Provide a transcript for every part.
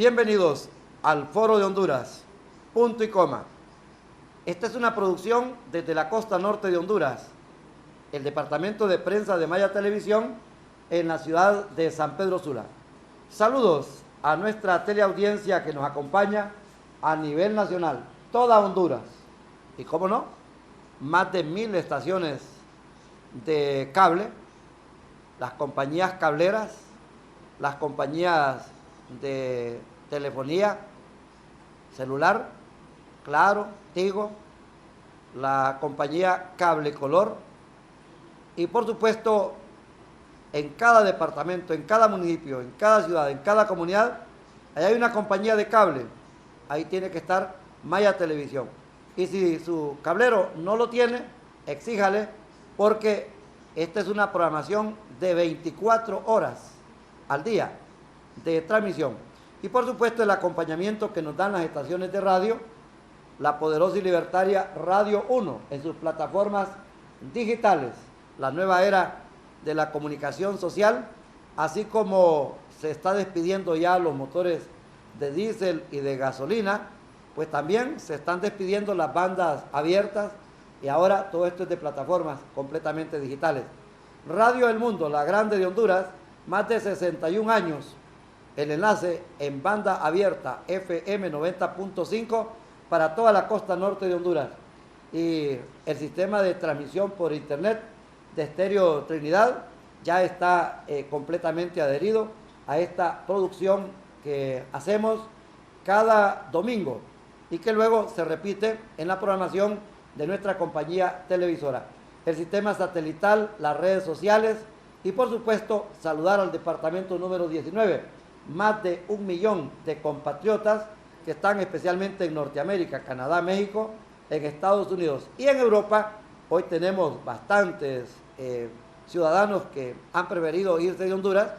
Bienvenidos al Foro de Honduras, punto y coma. Esta es una producción desde la costa norte de Honduras, el departamento de prensa de Maya Televisión en la ciudad de San Pedro Sula. Saludos a nuestra teleaudiencia que nos acompaña a nivel nacional, toda Honduras. Y cómo no, más de 1000 estaciones de cable, las compañías cableras, las compañías de telefonía celular, Claro, Tigo, la compañía Cable Color y por supuesto en cada departamento, en cada municipio, en cada ciudad, en cada comunidad, ahí hay una compañía de cable, ahí tiene que estar Maya Televisión. Y si su cablero no lo tiene, exíjale, porque esta es una programación de 24 horas al día de transmisión. Y por supuesto el acompañamiento que nos dan las estaciones de radio, la poderosa y libertaria Radio 1 en sus plataformas digitales, la nueva era de la comunicación social, así como se está despidiendo ya los motores de diésel y de gasolina, pues también se están despidiendo las bandas abiertas y ahora todo esto es de plataformas completamente digitales. Radio El Mundo, la grande de Honduras, más de 61 años, el enlace en banda abierta FM 90.5 para toda la costa norte de Honduras y el sistema de transmisión por internet de Estéreo Trinidad ya está completamente adherido a esta producción que hacemos cada domingo y que luego se repite en la programación de nuestra compañía televisora. El sistema satelital, las redes sociales y por supuesto saludar al departamento número 19, más de 1 millón de compatriotas que están especialmente en Norteamérica, Canadá, México, en Estados Unidos y en Europa. Hoy tenemos bastantes ciudadanos que han preferido irse de Honduras,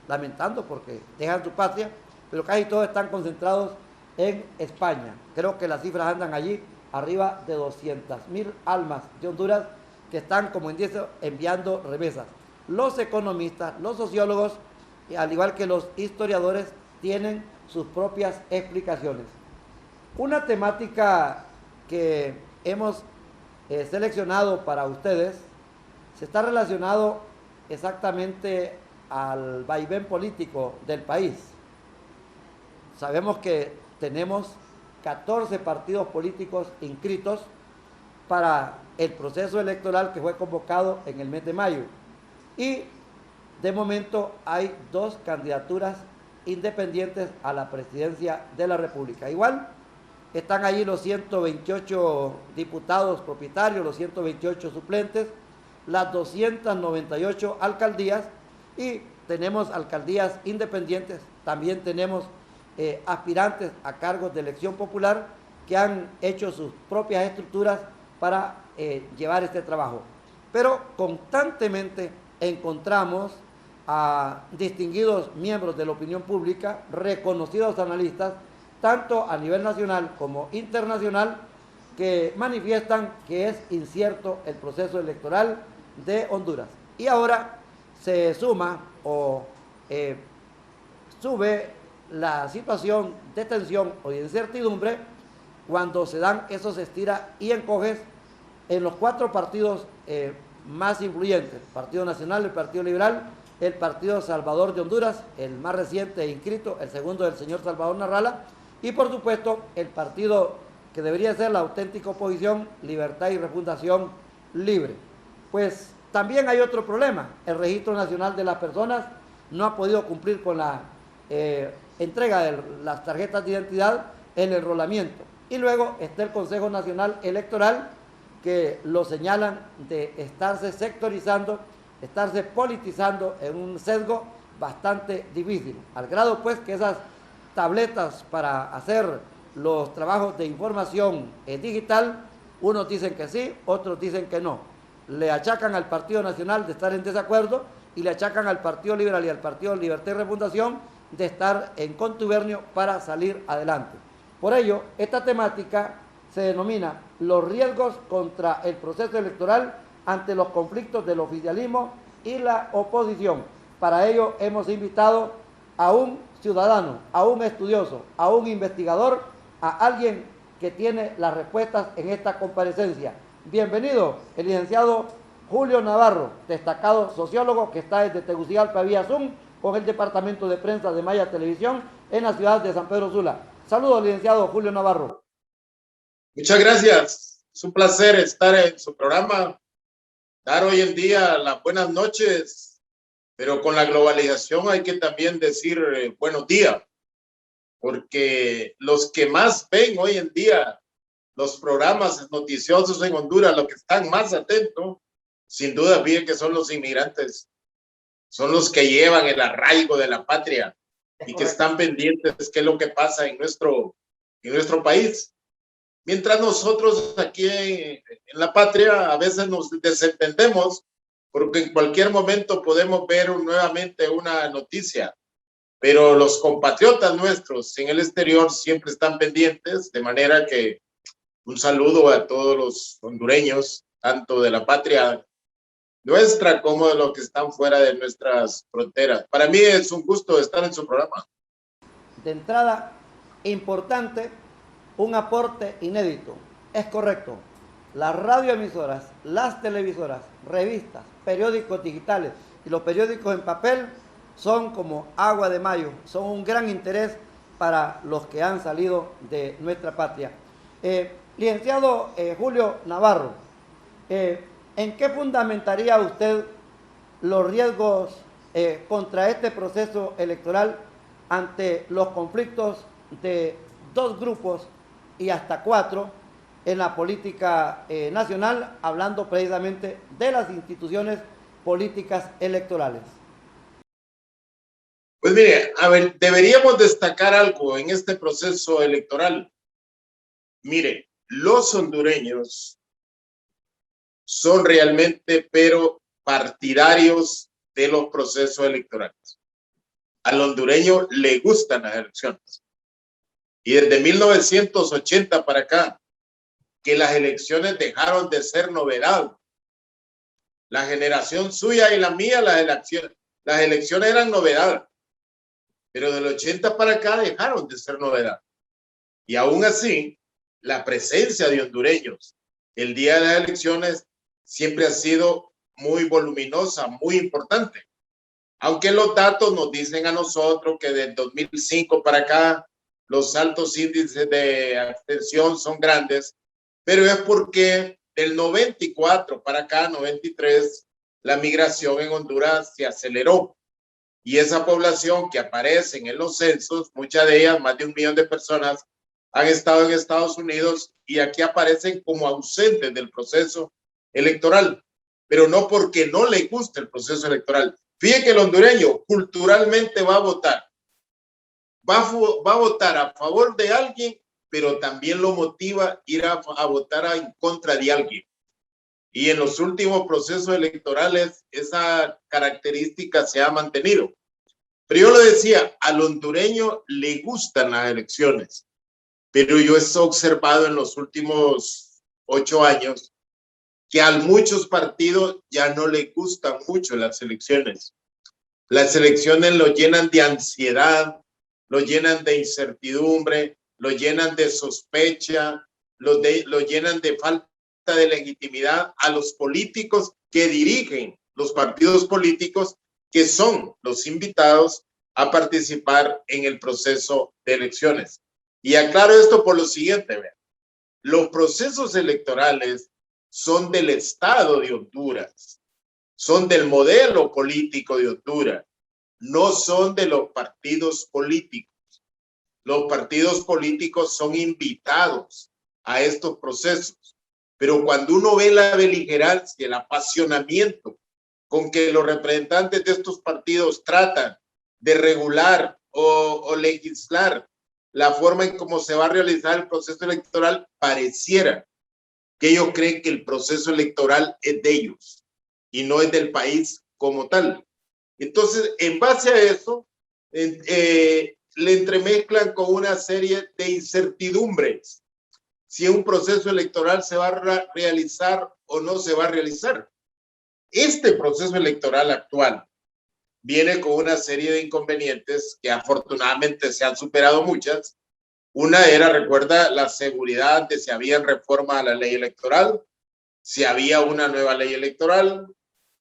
lamentando porque dejan su patria, pero casi todos están concentrados en España. Creo que las cifras andan allí arriba de 200,000 almas de Honduras que están, como indicio, enviando remesas. Los economistas, los sociólogos, al igual que los historiadores, tienen sus propias explicaciones. Una temática que hemos seleccionado para ustedes se está relacionado exactamente al vaivén político del país. Sabemos que tenemos 14 partidos políticos inscritos para el proceso electoral que fue convocado en el mes de mayo. Y de momento hay 2 candidaturas independientes a la presidencia de la República. Igual están allí los 128 diputados propietarios, los 128 suplentes, las 298 alcaldías y tenemos alcaldías independientes. También tenemos aspirantes a cargos de elección popular que han hecho sus propias estructuras para llevar este trabajo. Pero constantemente encontramos a distinguidos miembros de la opinión pública, reconocidos analistas, tanto a nivel nacional como internacional, que manifiestan que es incierto el proceso electoral de Honduras. Y ahora se suma o sube la situación de tensión o de incertidumbre cuando se dan esos estira y encoges en los 4 partidos más influyentes: el Partido Nacional, el Partido Liberal, el Partido Salvador de Honduras, el más reciente inscrito, el segundo del señor Salvador Narrala, y por supuesto el partido que debería ser la auténtica oposición, Libertad y Refundación Libre. Pues también hay otro problema: el Registro Nacional de las Personas no ha podido cumplir con la entrega de las tarjetas de identidad, el enrolamiento. Y luego está el Consejo Nacional Electoral, que lo señalan de estarse sectorizando, estarse politizando en un sesgo bastante difícil, al grado pues que esas tabletas para hacer los trabajos de información digital, unos dicen que sí, otros dicen que no. Le achacan al Partido Nacional de estar en desacuerdo y le achacan al Partido Liberal y al Partido Libertad y Refundación de estar en contubernio para salir adelante. Por ello, esta temática se denomina los riesgos contra el proceso electoral ante los conflictos del oficialismo y la oposición. Para ello hemos invitado a un ciudadano, a un estudioso, a un investigador, a alguien que tiene las respuestas en esta comparecencia. Bienvenido, el licenciado Julio Navarro, destacado sociólogo que está desde Tegucigalpa vía Zoom con el Departamento de Prensa de Maya Televisión en la ciudad de San Pedro Sula. Saludos, licenciado Julio Navarro. Muchas gracias. Es un placer estar en su programa, dar hoy en día las buenas noches, pero con la globalización hay que también decir buenos días, porque los que más ven hoy en día los programas noticiosos en Honduras, los que están más atentos, sin duda, bien que son los inmigrantes, son los que llevan el arraigo de la patria y que están pendientes qué es lo que pasa en nuestro país. Mientras nosotros aquí en la patria a veces nos desentendemos porque en cualquier momento podemos ver nuevamente una noticia, pero los compatriotas nuestros en el exterior siempre están pendientes, de manera que un saludo a todos los hondureños, tanto de la patria nuestra como de los que están fuera de nuestras fronteras. Para mí es un gusto estar en su programa. De entrada, importante, un aporte inédito. Es correcto. Las radioemisoras, las televisoras, revistas, periódicos digitales y los periódicos en papel son como agua de mayo, son un gran interés para los que han salido de nuestra patria. Licenciado Julio Navarro, ¿en qué fundamentaría usted los riesgos contra este proceso electoral ante los conflictos de dos grupos y hasta 4 en la política nacional, hablando precisamente de las instituciones políticas electorales? Pues mire, a ver, deberíamos destacar algo en este proceso electoral. Mire, los hondureños son realmente, pero partidarios de los procesos electorales. Al hondureño le gustan las elecciones. Y desde 1980 para acá, que las elecciones dejaron de ser novedad. La generación suya y la mía, las elecciones eran novedad. Pero del 80 para acá dejaron de ser novedad. Y aún así, la presencia de hondureños el día de las elecciones siempre ha sido muy voluminosa, muy importante. Aunque los datos nos dicen a nosotros que del 2005 para acá los altos índices de abstención son grandes, pero es porque del 94 para acá, 93, la migración en Honduras se aceleró. Y esa población que aparece en los censos, muchas de ellas, más de 1 millón de personas, han estado en Estados Unidos y aquí aparecen como ausentes del proceso electoral, pero no porque no le guste el proceso electoral. Fíjate que el hondureño culturalmente va a votar. Va a votar a favor de alguien, pero también lo motiva ir a votar en contra de alguien. Y en los últimos procesos electorales esa característica se ha mantenido. Pero yo lo decía, al hondureño le gustan las elecciones, pero yo he observado en los últimos 8 años que a muchos partidos ya no les gustan mucho las elecciones. Las elecciones lo llenan de ansiedad, lo llenan de incertidumbre, lo llenan de sospecha, lo llenan de falta de legitimidad a los políticos que dirigen los partidos políticos, que son los invitados a participar en el proceso de elecciones. Y aclaro esto por lo siguiente, vean. Los procesos electorales son del Estado de Honduras, son del modelo político de Honduras, no son de los partidos políticos. Los partidos políticos son invitados a estos procesos, pero cuando uno ve la beligerancia, el apasionamiento con que los representantes de estos partidos tratan de regular o legislar la forma en cómo se va a realizar el proceso electoral, pareciera que ellos creen que el proceso electoral es de ellos y no es del país como tal. Entonces, en base a eso, le entremezclan con una serie de incertidumbres si un proceso electoral se va a realizar o no se va a realizar. Este proceso electoral actual viene con una serie de inconvenientes que afortunadamente se han superado muchas. Una era, recuerda, la seguridad de si había reforma a la ley electoral, si había una nueva ley electoral,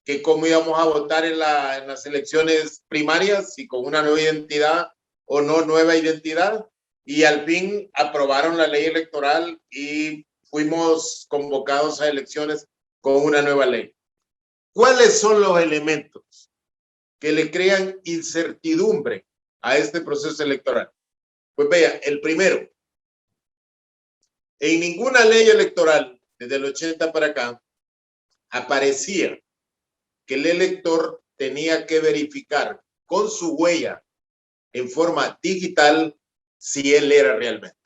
que cómo íbamos a votar en las elecciones primarias, si con una nueva identidad o no nueva identidad. Y al fin aprobaron la ley electoral y fuimos convocados a elecciones con una nueva ley. ¿Cuáles son los elementos que le crean incertidumbre a este proceso electoral? Pues vea, el primero, en ninguna ley electoral desde el 80 para acá aparecía que el elector tenía que verificar con su huella en forma digital si él era realmente,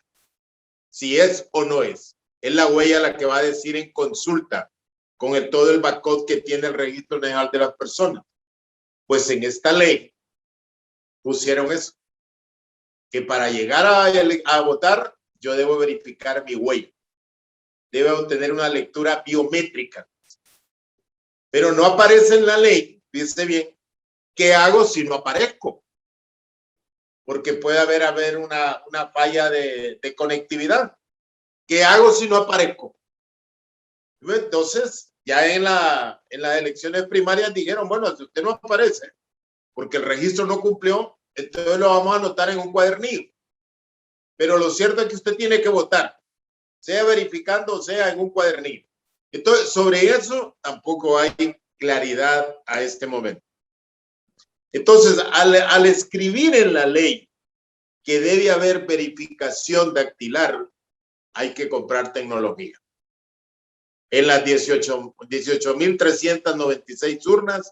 si es o no es. Es la huella la que va a decir en consulta con todo el backup que tiene el Registro Nacional de las Personas. Pues en esta ley pusieron eso, que para llegar a votar yo debo verificar mi huella, debo obtener una lectura biométrica, pero no aparece en la ley, fíjese bien, ¿qué hago si no aparezco? Porque puede haber una falla de conectividad. ¿Qué hago si no aparezco? Entonces, ya en las elecciones primarias dijeron, bueno, si usted no aparece porque el registro no cumplió, entonces lo vamos a anotar en un cuadernillo. Pero lo cierto es que usted tiene que votar, sea verificando o sea en un cuadernillo. Entonces, sobre eso tampoco hay claridad a este momento. Entonces, al escribir en la ley que debe haber verificación dactilar, hay que comprar tecnología. En las 18.396 urnas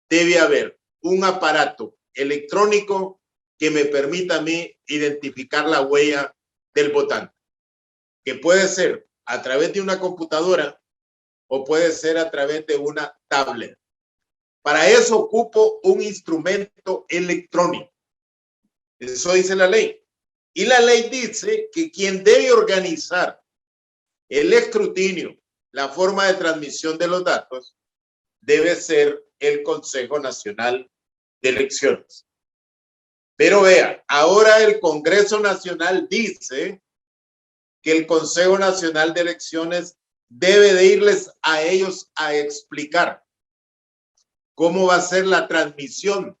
debe haber un aparato electrónico que me permita a mí identificar la huella del votante, que puede ser a través de una computadora o puede ser a través de una tablet. Para eso ocupo un instrumento electrónico. Eso dice la ley. Y la ley dice que quien debe organizar el escrutinio, la forma de transmisión de los datos, debe ser el Consejo Nacional de Elecciones. Pero vea, ahora el Congreso Nacional dice que el Consejo Nacional de Elecciones debe de irles a ellos a explicar cómo va a ser la transmisión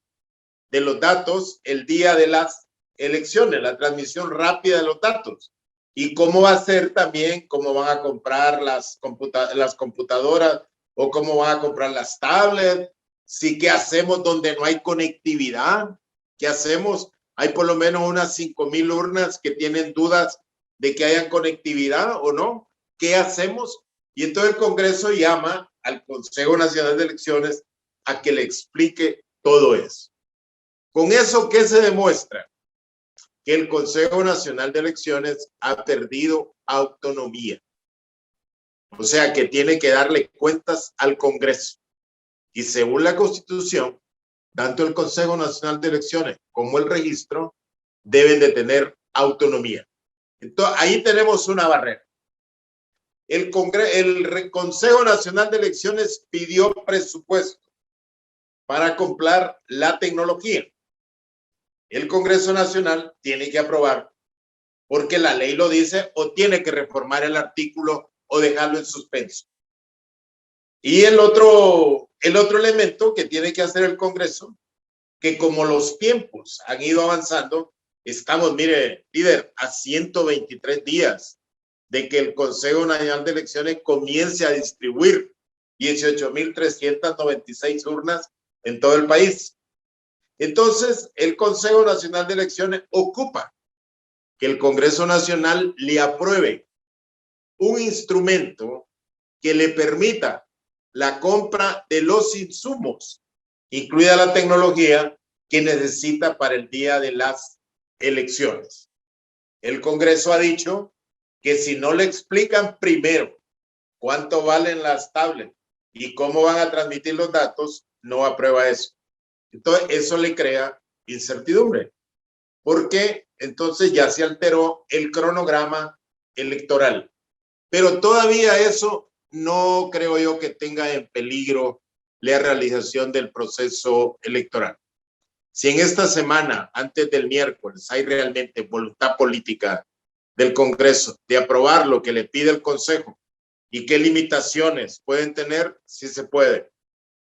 de los datos el día de las elecciones, la transmisión rápida de los datos. Y cómo va a ser también, cómo van a comprar las computadoras o cómo van a comprar las tablets. Sí, ¿qué hacemos donde no hay conectividad? ¿Qué hacemos? Hay por lo menos unas 5,000 urnas que tienen dudas de que hayan conectividad o no. ¿Qué hacemos? Y entonces el Congreso llama al Consejo Nacional de Elecciones a que le explique todo eso. Con eso, ¿qué se demuestra? Que el Consejo Nacional de Elecciones ha perdido autonomía. O sea, que tiene que darle cuentas al Congreso. Y según la Constitución, tanto el Consejo Nacional de Elecciones como el registro deben de tener autonomía. Entonces, ahí tenemos una barrera. El Consejo Nacional de Elecciones pidió presupuesto para comprar la tecnología. El Congreso Nacional tiene que aprobar porque la ley lo dice o tiene que reformar el artículo o dejarlo en suspenso. Y el otro elemento que tiene que hacer el Congreso, que como los tiempos han ido avanzando, estamos, mire, líder, a 123 días de que el Consejo Nacional de Elecciones comience a distribuir 18.396 urnas en todo el país. Entonces, el Consejo Nacional de Elecciones ocupa que el Congreso Nacional le apruebe un instrumento que le permita la compra de los insumos, incluida la tecnología que necesita para el día de las elecciones. El Congreso ha dicho que si no le explican primero cuánto valen las tablets y cómo van a transmitir los datos, no aprueba eso. Entonces, eso le crea incertidumbre, porque entonces ya se alteró el cronograma electoral. Pero todavía eso no creo yo que tenga en peligro la realización del proceso electoral. Si en esta semana, antes del miércoles, hay realmente voluntad política del Congreso de aprobar lo que le pide el Consejo y qué limitaciones pueden tener, sí se puede.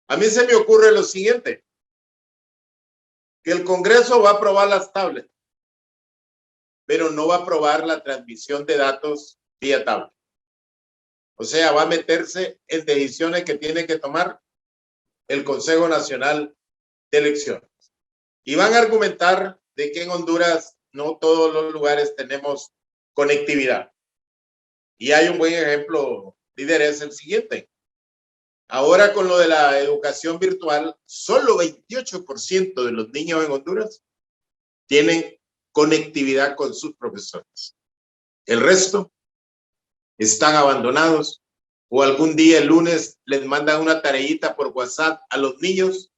A mí se me ocurre lo siguiente, que el Congreso va a aprobar las tablets, pero no va a aprobar la transmisión de datos vía tablet. O sea, va a meterse en decisiones que tiene que tomar el Consejo Nacional de Elecciones. Y van a argumentar de que en Honduras no todos los lugares tenemos conectividad. Y hay un buen ejemplo, líder, es el siguiente. Ahora con lo de la educación virtual, solo 28% de los niños en Honduras tienen conectividad con sus profesores. El resto están abandonados o algún día el lunes les mandan una tareita por WhatsApp a los niños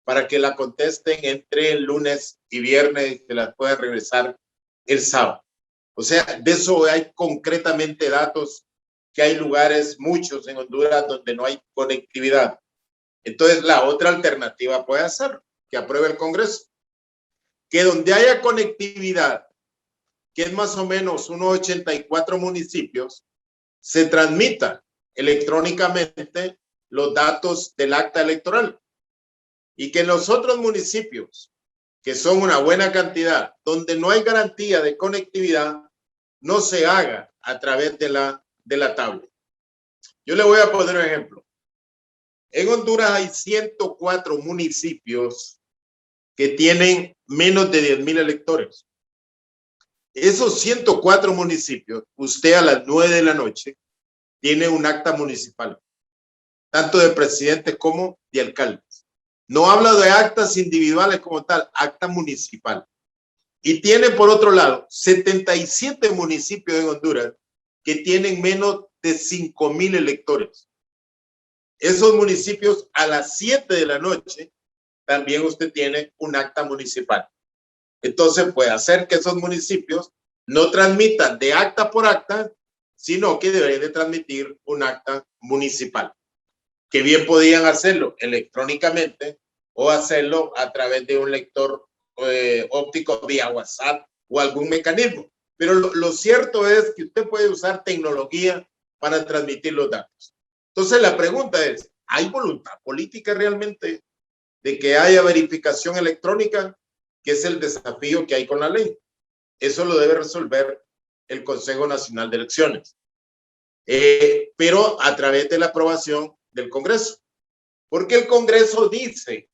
para que la contesten entre el lunes y viernes y que las puedan regresar el sábado. O sea, de eso hay concretamente datos que hay lugares, muchos en Honduras, donde no hay conectividad. Entonces, la otra alternativa puede ser que apruebe el Congreso, que donde haya conectividad, que es más o menos unos 84 municipios, se transmita electrónicamente los datos del acta electoral y que en los otros municipios, que son una buena cantidad, donde no hay garantía de conectividad, no se haga a través de la tablet. Yo le voy a poner un ejemplo. En Honduras hay 104 municipios que tienen menos de 10,000 electores. Esos 104 municipios, usted a las 9 de la noche tiene un acta municipal, tanto de presidente como de alcaldes. No habla de actas individuales como tal, acta municipal. Y tiene por otro lado 77 municipios en Honduras que tienen menos de 5,000 electores. Esos municipios a las 7 de la noche también usted tiene un acta municipal. Entonces puede hacer que esos municipios no transmitan de acta por acta, sino que deberían de transmitir un acta municipal, que bien podían hacerlo electrónicamente o hacerlo a través de un lector óptico vía WhatsApp o algún mecanismo. Pero lo cierto es que usted puede usar tecnología para transmitir los datos. Entonces la pregunta es, ¿hay voluntad política realmente de que haya verificación electrónica? Que es el desafío que hay con la ley. Eso lo debe resolver el Consejo Nacional de Elecciones, pero a través de la aprobación del Congreso. Porque el Congreso dice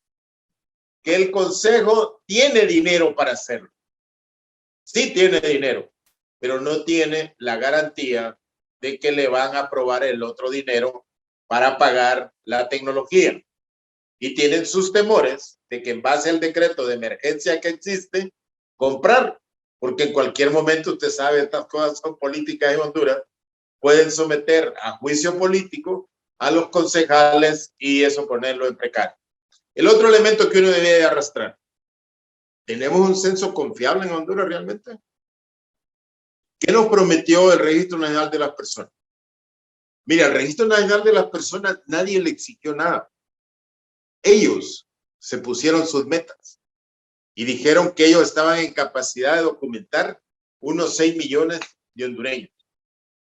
que el Consejo tiene dinero para hacerlo. Sí tiene dinero, pero no tiene la garantía de que le van a aprobar el otro dinero para pagar la tecnología. Y tienen sus temores de que en base al decreto de emergencia que existe, comprar, porque en cualquier momento usted sabe, estas cosas son políticas en Honduras, pueden someter a juicio político a los concejales y eso ponerlo en precario. El otro elemento que uno debe arrastrar, ¿tenemos un censo confiable en Honduras realmente? ¿Qué nos prometió el Registro Nacional de las Personas? Mira, el Registro Nacional de las Personas nadie le exigió nada. Ellos se pusieron sus metas y dijeron que ellos estaban en capacidad de documentar unos 6 millones de hondureños.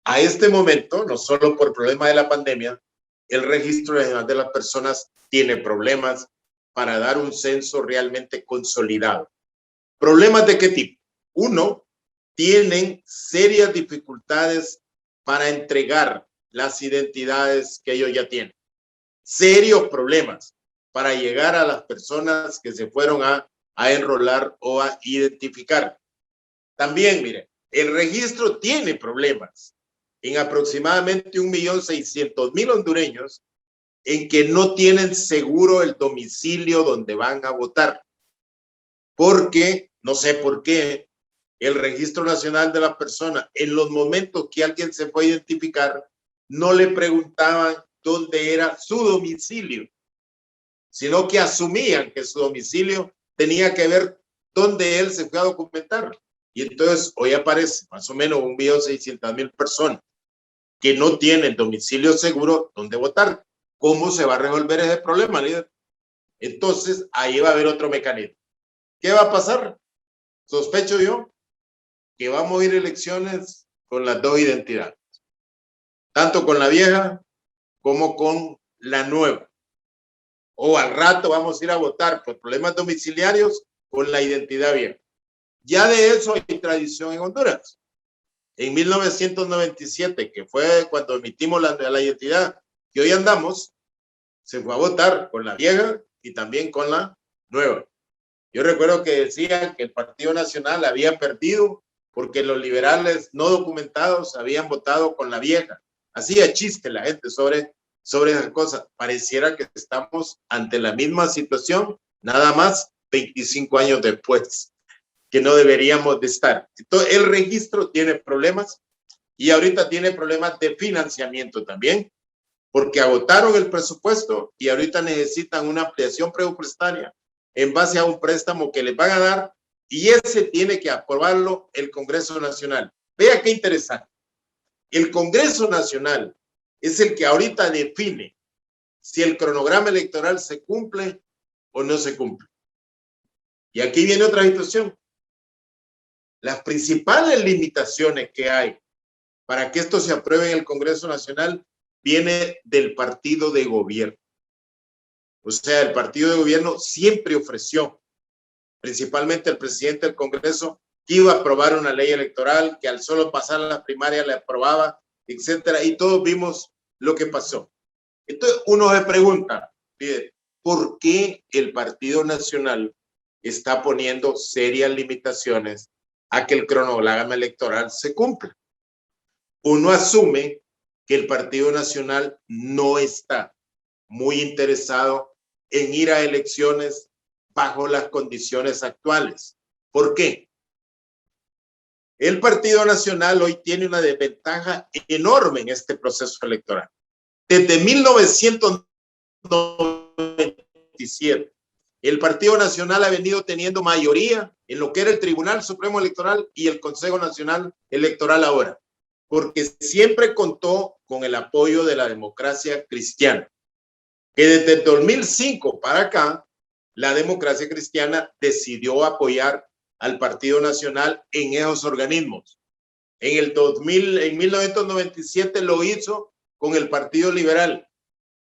A este momento, no solo por problema de la pandemia, el Registro Nacional de las Personas tiene problemas para dar un censo realmente consolidado. ¿Problemas de qué tipo? Uno, tienen serias dificultades para entregar las identidades que ellos ya tienen. Serios problemas para llegar a las personas que se fueron a enrolar o a identificar. También, mire, el registro tiene problemas en aproximadamente 1.600.000 hondureños en que no tienen seguro el domicilio donde van a votar. Porque, no sé por qué, el Registro Nacional de las Personas, en los momentos que alguien se fue a identificar, no le preguntaban dónde era su domicilio, sino que asumían que su domicilio tenía que ver dónde él se fue a documentar. Y entonces hoy aparece más o menos 1.600.000 personas que no tienen domicilio seguro donde votar. ¿Cómo se va a resolver ese problema, líder? Entonces, ahí va a haber otro mecanismo. ¿Qué va a pasar? Sospecho yo que vamos a ir a elecciones con las dos identidades, tanto con la vieja como con la nueva. O al rato vamos a ir a votar por problemas domiciliarios con la identidad vieja. Ya de eso hay tradición en Honduras. En 1997, que fue cuando emitimos la identidad que hoy andamos, se fue a votar con la vieja y también con la nueva. Yo recuerdo que decían que el Partido Nacional había perdido porque los liberales no documentados habían votado con la vieja. Hacía chiste la gente sobre esas cosas. Pareciera que estamos ante la misma situación, nada más 25 años después, que no deberíamos de estar. Entonces, el registro tiene problemas y ahorita tiene problemas de financiamiento también, porque agotaron el presupuesto y ahorita necesitan una ampliación presupuestaria en base a un préstamo que les van a dar y ese tiene que aprobarlo el Congreso Nacional. Vea qué interesante. El Congreso Nacional es el que ahorita define si el cronograma electoral se cumple o no se cumple. Y aquí viene otra situación. Las principales limitaciones que hay para que esto se apruebe en el Congreso Nacional viene del partido de gobierno. O sea, el partido de gobierno siempre ofreció, principalmente el presidente del Congreso, que iba a aprobar una ley electoral, que al solo pasar la primaria la aprobaba, etcétera, y todos vimos lo que pasó. Entonces, uno se pregunta, ¿por qué el Partido Nacional está poniendo serias limitaciones a que el cronograma electoral se cumpla? Uno asume que el Partido Nacional no está muy interesado en ir a elecciones bajo las condiciones actuales. ¿Por qué? El Partido Nacional hoy tiene una desventaja enorme en este proceso electoral. Desde 1997, el Partido Nacional ha venido teniendo mayoría en lo que era el Tribunal Supremo Electoral y el Consejo Nacional Electoral ahora, porque siempre contó con el apoyo de la democracia cristiana, que desde el 2005 para acá, la democracia cristiana decidió apoyar al Partido Nacional en esos organismos. En 1997 lo hizo con el Partido Liberal.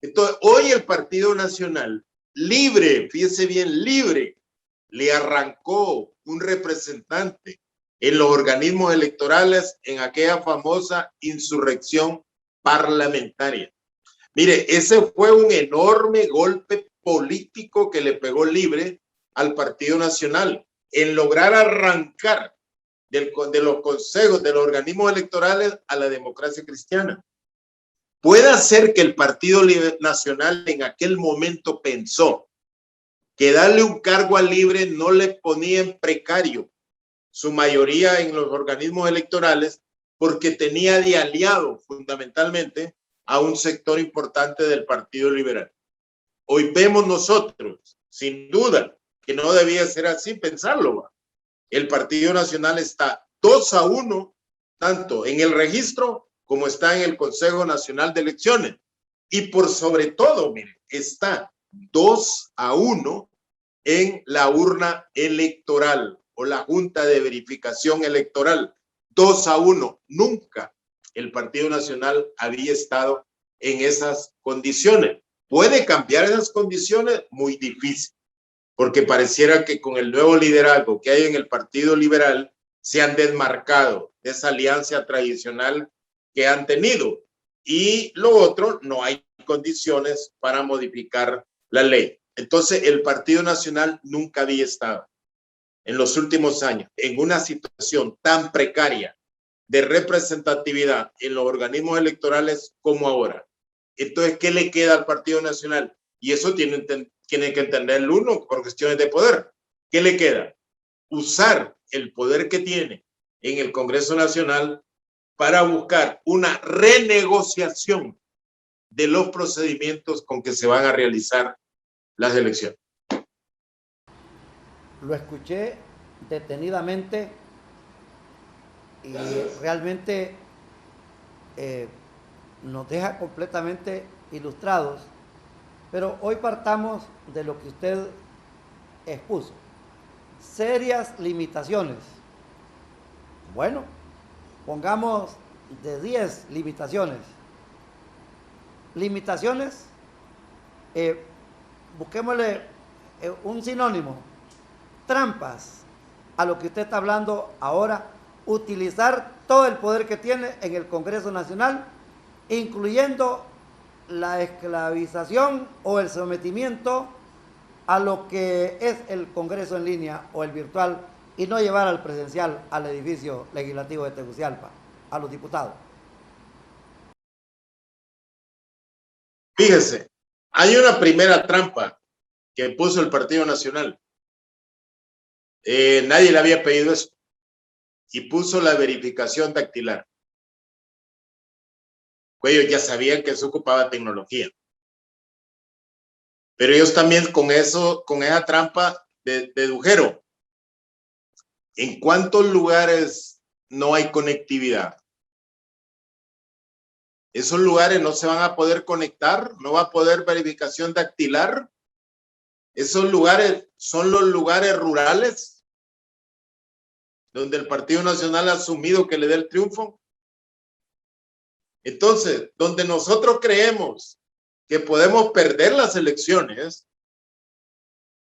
Entonces, hoy el Partido Nacional, libre, fíjese bien, libre, le arrancó un representante en los organismos electorales en aquella famosa insurrección parlamentaria. Mire, ese fue un enorme golpe político que le pegó Libre al Partido Nacional en lograr arrancar de los consejos, de los organismos electorales a la democracia cristiana. Puede ser que el Partido Nacional en aquel momento pensó que darle un cargo a Libre no le ponía en precario su mayoría en los organismos electorales porque tenía de aliado fundamentalmente a un sector importante del Partido Liberal. Hoy vemos nosotros, sin duda, que no debía ser así pensarlo. El Partido Nacional está 2-1, tanto en el registro como está en el Consejo Nacional de Elecciones. Y por sobre todo, mire, está 2-1 en la urna electoral o la Junta de Verificación Electoral. 2-1. Nunca el Partido Nacional había estado en esas condiciones. ¿Puede cambiar esas condiciones? Muy difícil, porque pareciera que con el nuevo liderazgo que hay en el Partido Liberal se han desmarcado de esa alianza tradicional que han tenido. Y lo otro, no hay condiciones para modificar la ley. Entonces, el Partido Nacional nunca había estado en los últimos años en una situación tan precaria de representatividad en los organismos electorales como ahora. Entonces, ¿qué le queda al Partido Nacional? Y eso tiene que entender el uno por cuestiones de poder. ¿Qué le queda? Usar el poder que tiene en el Congreso Nacional para buscar una renegociación de los procedimientos con que se van a realizar las elecciones. Lo escuché detenidamente y realmente nos deja completamente ilustrados Pero hoy partamos de lo que usted expuso. Serias limitaciones. Bueno, pongamos de 10 limitaciones. Limitaciones, busquémosle un sinónimo. Trampas a lo que usted está hablando ahora. Utilizar todo el poder que tiene en el Congreso Nacional, incluyendo la esclavización o el sometimiento a lo que es el Congreso en línea o el virtual, y no llevar al presencial al edificio legislativo de Tegucigalpa, a los diputados. Fíjese, hay una primera trampa que puso el Partido Nacional. Nadie le había pedido eso. Y puso la verificación dactilar. Pues ellos ya sabían que se ocupaba tecnología. Pero ellos también con esa trampa dedujeron en cuántos lugares no hay conectividad. Esos lugares no se van a poder conectar, no va a poder verificación dactilar. Esos lugares son los lugares rurales donde el Partido Nacional ha asumido que le dé el triunfo. Entonces, donde nosotros creemos que podemos perder las elecciones,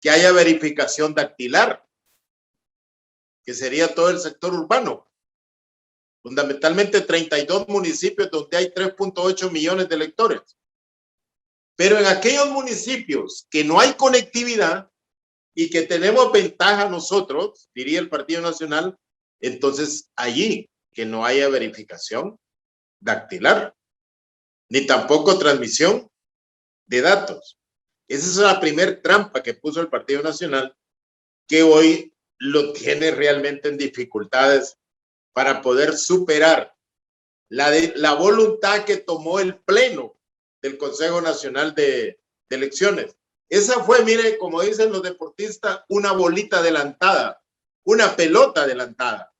que haya verificación dactilar, que sería todo el sector urbano. Fundamentalmente 32 municipios donde hay 3.8 millones de electores. Pero en aquellos municipios que no hay conectividad y que tenemos ventaja nosotros, diría el Partido Nacional, entonces allí que no haya verificación dactilar, ni tampoco transmisión de datos. Esa es la primera trampa que puso el Partido Nacional, que hoy lo tiene realmente en dificultades para poder superar la voluntad que tomó el Pleno del Consejo Nacional de Elecciones. Esa fue, mire, como dicen los deportistas, una bolita adelantada, una pelota adelantada,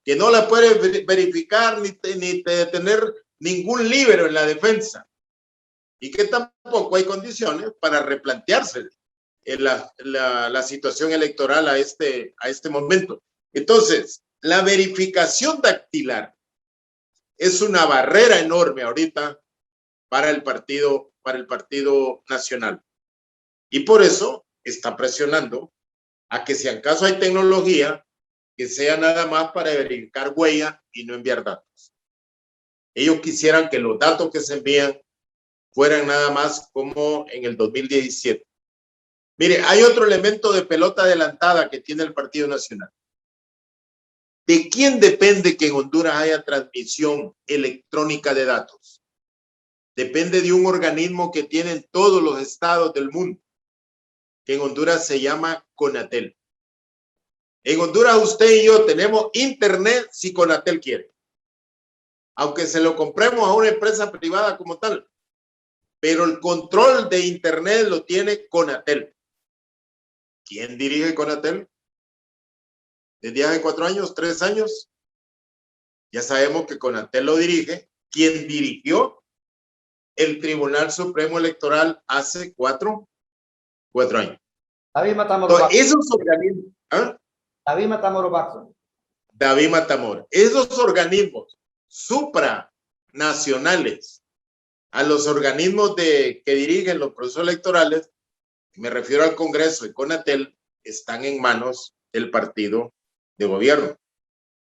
que no la puede verificar ni tener ningún líbero en la defensa, y que tampoco hay condiciones para replantearse la situación electoral a este momento. Entonces, la verificación dactilar es una barrera enorme ahorita para el Partido Nacional. Y por eso está presionando a que si acaso hay tecnología, que sea nada más para verificar huella y no enviar datos. Ellos quisieran que los datos que se envían fueran nada más como en el 2017. Mire, hay otro elemento de pelota adelantada que tiene el Partido Nacional. ¿De quién depende que en Honduras haya transmisión electrónica de datos? Depende de un organismo que tienen todos los estados del mundo, que en Honduras se llama CONATEL. En Honduras usted y yo tenemos internet si CONATEL quiere, aunque se lo compremos a una empresa privada como tal, pero el control de internet lo tiene CONATEL. ¿Quién dirige CONATEL? Desde hace 4 años, 3 años, ya sabemos que CONATEL lo dirige. ¿Quién dirigió? El Tribunal Supremo Electoral hace 4 años. David Matamoros. Entonces, esos organismos, David Matamoros Baxo. David Matamoros. Esos organismos supranacionales a los organismos que dirigen los procesos electorales, me refiero al Congreso y CONATEL, están en manos del partido de gobierno.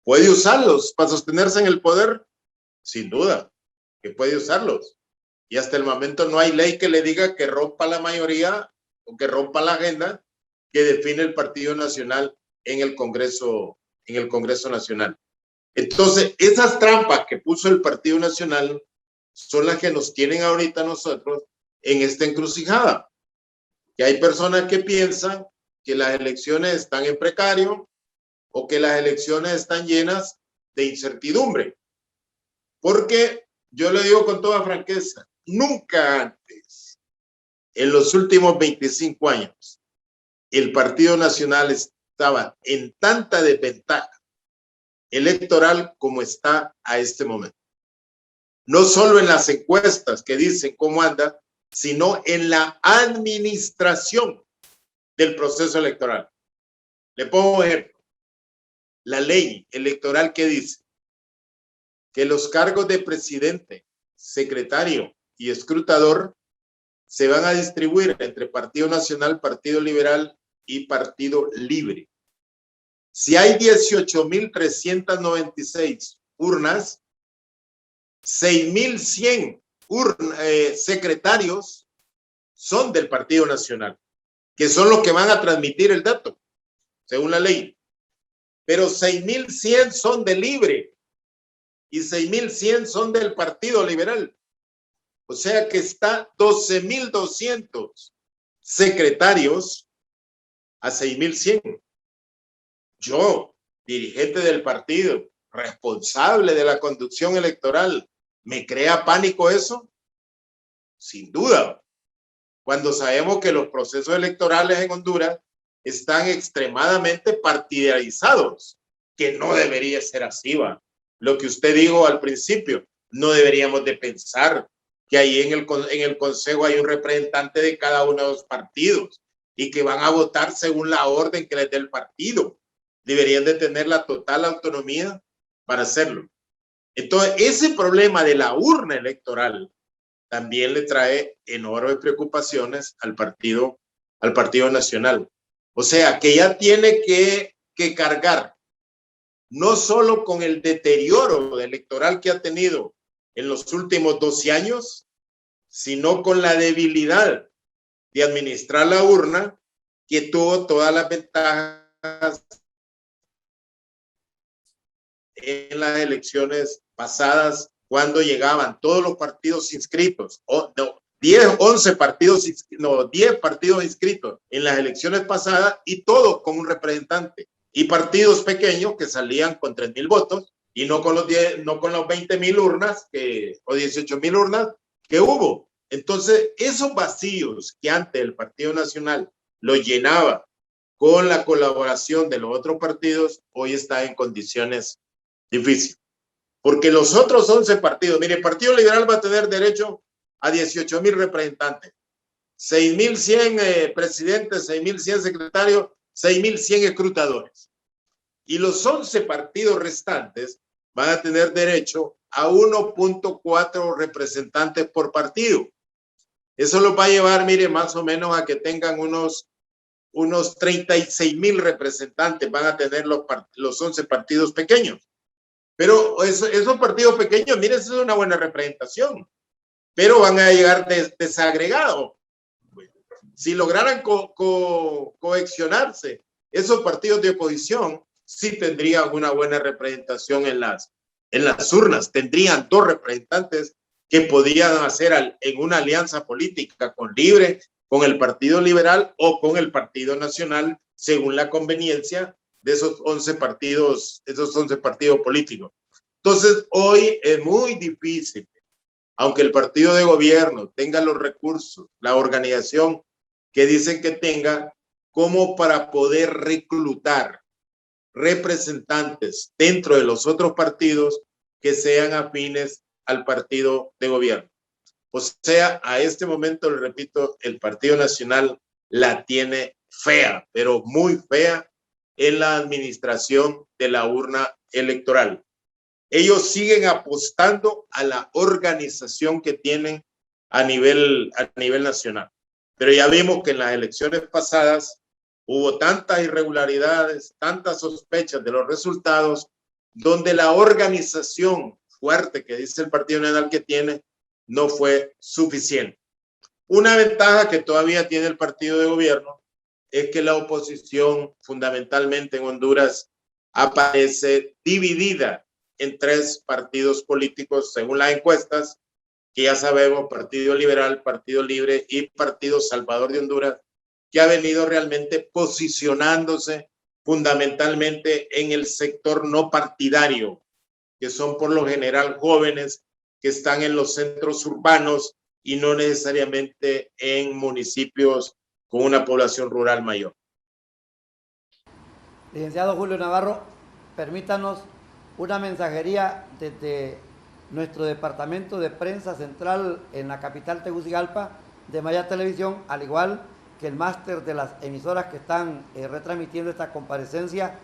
¿Puede usarlos para sostenerse en el poder? Sin duda, que puede usarlos. Y hasta el momento no hay ley que le diga que rompa la mayoría o que rompa la agenda que define el Partido Nacional en el Congreso Nacional. Entonces, esas trampas que puso el Partido Nacional son las que nos tienen ahorita nosotros en esta encrucijada. Que hay personas que piensan que las elecciones están en precario o que las elecciones están llenas de incertidumbre. Porque yo le digo con toda franqueza, nunca antes, en los últimos 25 años, el Partido Nacional estaba en tanta desventaja electoral como está a este momento. No solo en las encuestas que dicen cómo anda, sino en la administración del proceso electoral. Le pongo un ejemplo. La ley electoral que dice que los cargos de presidente, secretario y escrutador se van a distribuir entre Partido Nacional, Partido Liberal y Partido Libre. Si hay 18.396 urnas, 6.100 secretarios son del Partido Nacional, que son los que van a transmitir el dato, según la ley. Pero 6.100 son de Libre y 6.100 son del Partido Liberal. O sea que está 12.200 secretarios a 6.100. Yo, dirigente del partido, responsable de la conducción electoral, ¿me crea pánico eso? Sin duda. Cuando sabemos que los procesos electorales en Honduras están extremadamente partidarizados, que no debería ser así, ¿va? Lo que usted dijo al principio, no deberíamos de pensar que ahí en el Consejo hay un representante de cada uno de los partidos y que van a votar según la orden que les dé el partido. Deberían de tener la total autonomía para hacerlo. Entonces, ese problema de la urna electoral también le trae enormes preocupaciones al Partido Nacional. O sea, que ya tiene que cargar no solo con el deterioro electoral que ha tenido en los últimos 12 años, sino con la debilidad de administrar la urna, que tuvo todas las ventajas en las elecciones pasadas, cuando llegaban todos los partidos inscritos, 10 partidos inscritos en las elecciones pasadas, y todos con un representante, y partidos pequeños que salían con 3,000 votos y no con los 20,000 urnas o 18,000 urnas que hubo. Entonces, esos vacíos que antes el Partido Nacional lo llenaba con la colaboración de los otros partidos, hoy está en condiciones difíciles. Porque los otros 11 partidos, mire, el Partido Liberal va a tener derecho a 18,000 representantes, 6.100 presidentes, 6.100 secretarios, 6.100 escrutadores. Y los 11 partidos restantes van a tener derecho a 1.4 representantes por partido. Eso los va a llevar, mire, más o menos a que tengan unos 36,000 representantes van a tener los 11 partidos pequeños. Pero esos partidos pequeños, mire, eso es una buena representación, pero van a llegar desagregados. Si lograran cohesionarse, esos partidos de oposición sí tendrían una buena representación en las urnas. Tendrían 2 representantes que podían hacer en una alianza política con Libre, con el Partido Liberal o con el Partido Nacional, según la conveniencia de esos 11 partidos políticos. Entonces, hoy es muy difícil, aunque el partido de gobierno tenga los recursos, la organización que dicen que tenga, como para poder reclutar representantes dentro de los otros partidos que sean afines al partido de gobierno. O sea, a este momento, le repito, el Partido Nacional la tiene fea, pero muy fea, en la administración de la urna electoral. Ellos siguen apostando a la organización que tienen a nivel nacional. Pero ya vimos que en las elecciones pasadas hubo tantas irregularidades, tantas sospechas de los resultados, donde la organización fuerte que dice el Partido Nacional que tiene no fue suficiente. Una ventaja que todavía tiene el partido de gobierno es que la oposición, fundamentalmente en Honduras, aparece dividida en 3 partidos políticos, según las encuestas, que ya sabemos: Partido Liberal, Partido Libre y Partido Salvador de Honduras, que ha venido realmente posicionándose fundamentalmente en el sector no partidario, que son por lo general jóvenes que están en los centros urbanos y no necesariamente en municipios con una población rural mayor. Licenciado Julio Navarro, permítanos una mensajería desde nuestro departamento de prensa central en la capital Tegucigalpa, de Maya Televisión, al igual que el máster de las emisoras que están retransmitiendo esta comparecencia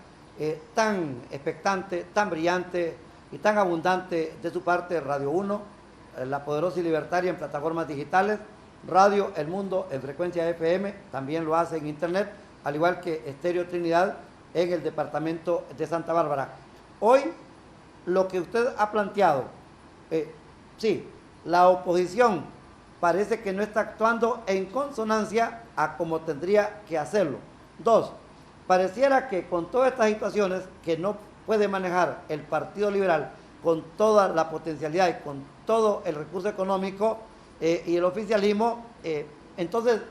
tan expectante, tan brillante y tan abundante de su parte, Radio 1, La Poderosa y Libertaria en plataformas digitales, Radio El Mundo en frecuencia FM, también lo hace en internet, al igual que Estéreo Trinidad en el departamento de Santa Bárbara. Hoy, lo que usted ha planteado, sí, la oposición parece que no está actuando en consonancia a como tendría que hacerlo. 2, pareciera que con todas estas situaciones que no puede manejar el Partido Liberal con toda la potencialidad y con todo el recurso económico y el oficialismo, entonces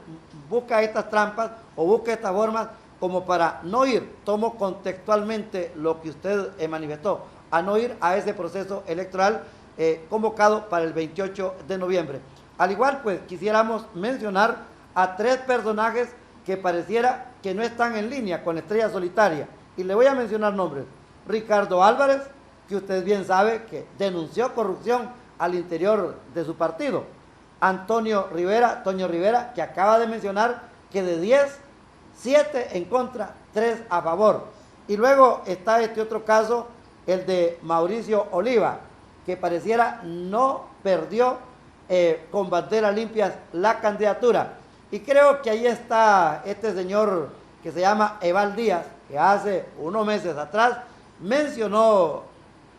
busca estas trampas o busca estas formas como para no ir, tomo contextualmente lo que usted manifestó, a no ir a ese proceso electoral convocado para el 28 de noviembre. Al igual, pues, quisiéramos mencionar a 3 personajes que pareciera que no están en línea con Estrella Solitaria. Y le voy a mencionar nombres. Ricardo Álvarez, que usted bien sabe que denunció corrupción al interior de su partido. Antonio Rivera, Toño Rivera, que acaba de mencionar que de 10, 7 en contra, 3 a favor. Y luego está este otro caso, el de Mauricio Oliva, que pareciera no perdió con banderas limpias la candidatura. Y creo que ahí está este señor que se llama Eval Díaz, que hace unos meses atrás mencionó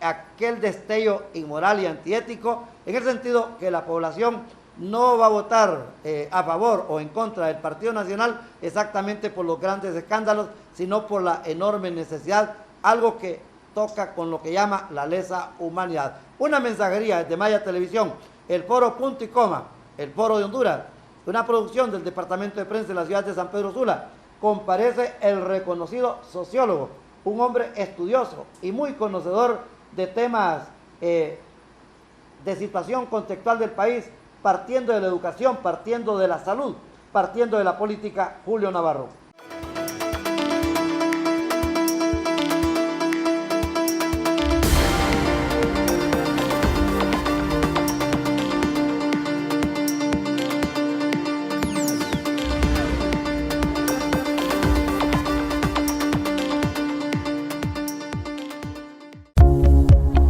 aquel destello inmoral y antiético, en el sentido que la población no va a votar a favor o en contra del Partido Nacional exactamente por los grandes escándalos, sino por la enorme necesidad, algo que toca con lo que llama la lesa humanidad. Una mensajería desde Maya Televisión, el foro Punto y Coma, el foro de Honduras, una producción del Departamento de Prensa de la ciudad de San Pedro Sula. Comparece el reconocido sociólogo, un hombre estudioso y muy conocedor de temas de situación contextual del país, partiendo de la educación, partiendo de la salud, partiendo de la política, Julio Navarro.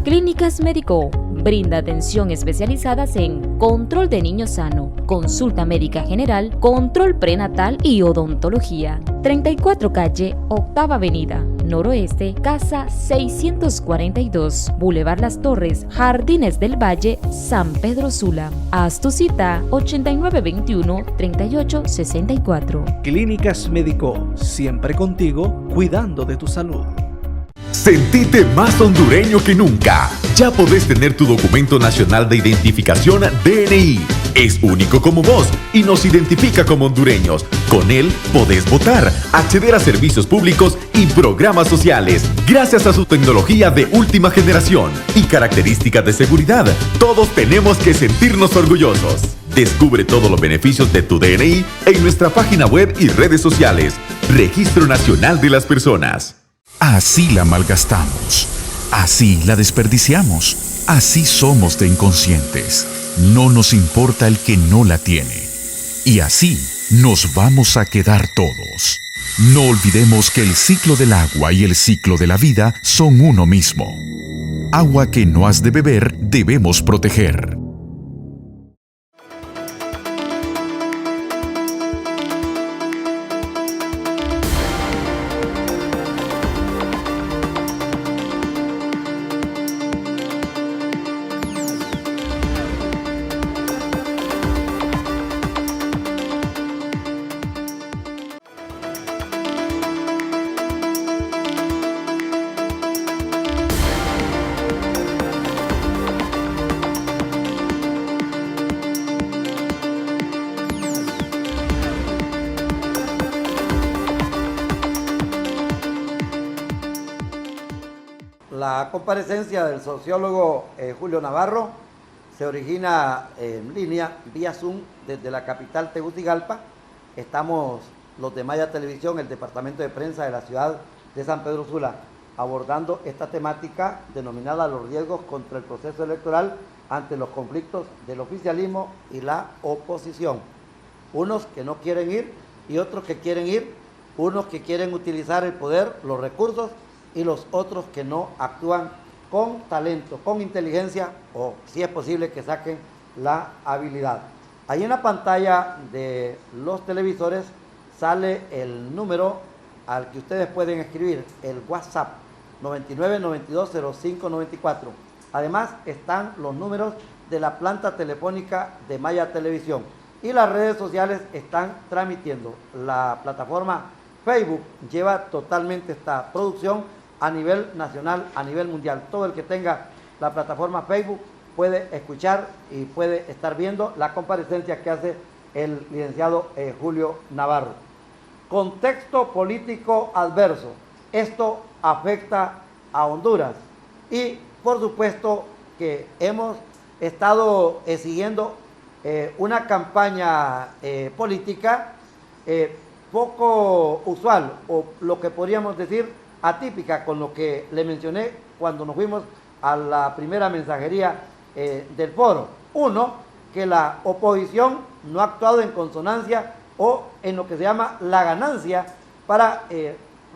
Clínicas Médico brinda atención especializadas en control de niño sano, consulta médica general, control prenatal y odontología. 34 calle, Octava Avenida, Noroeste, Casa 642, Boulevard Las Torres, Jardines del Valle, San Pedro Sula. Haz tu cita 8921-3864. Clínicas Médico, siempre contigo, cuidando de tu salud. Sentite más hondureño que nunca. Ya podés tener tu documento nacional de identificación DNI. Es único como vos y nos identifica como hondureños. Con él podés votar, acceder a servicios públicos y programas sociales. Gracias a su tecnología de última generación y características de seguridad, todos tenemos que sentirnos orgullosos. Descubre todos los beneficios de tu DNI en nuestra página web y redes sociales. Registro Nacional de las Personas. Así la malgastamos, así la desperdiciamos, así somos de inconscientes. No nos importa el que no la tiene. Y así nos vamos a quedar todos. No olvidemos que el ciclo del agua y el ciclo de la vida son uno mismo. Agua que no has de beber debemos proteger. La comparecencia del sociólogo Julio Navarro se origina en línea, vía Zoom, desde la capital Tegucigalpa. Estamos los de Maya Televisión, el departamento de prensa de la ciudad de San Pedro Sula, abordando esta temática denominada los riesgos contra el proceso electoral ante los conflictos del oficialismo y la oposición. unos que no quieren ir y otros que quieren ir, unos que quieren utilizar el poder, los recursos, y los otros que no actúan con talento, con inteligencia, o si es posible que saquen la habilidad. Ahí en la pantalla de los televisores sale el número al que ustedes pueden escribir, el WhatsApp 99920594. Además están los números de la planta telefónica de Maya Televisión, y las redes sociales están transmitiendo. La plataforma Facebook lleva totalmente esta producción a nivel nacional, a nivel mundial. Todo el que tenga la plataforma Facebook puede escuchar y puede estar viendo la comparecencia que hace el licenciado Julio Navarro. Contexto político adverso. Esto afecta a Honduras, y por supuesto que hemos estado siguiendo una campaña política poco usual, o lo que podríamos decir atípica, con lo que le mencioné cuando nos fuimos a la primera mensajería del foro. Uno, que la oposición no ha actuado en consonancia o en lo que se llama la ganancia para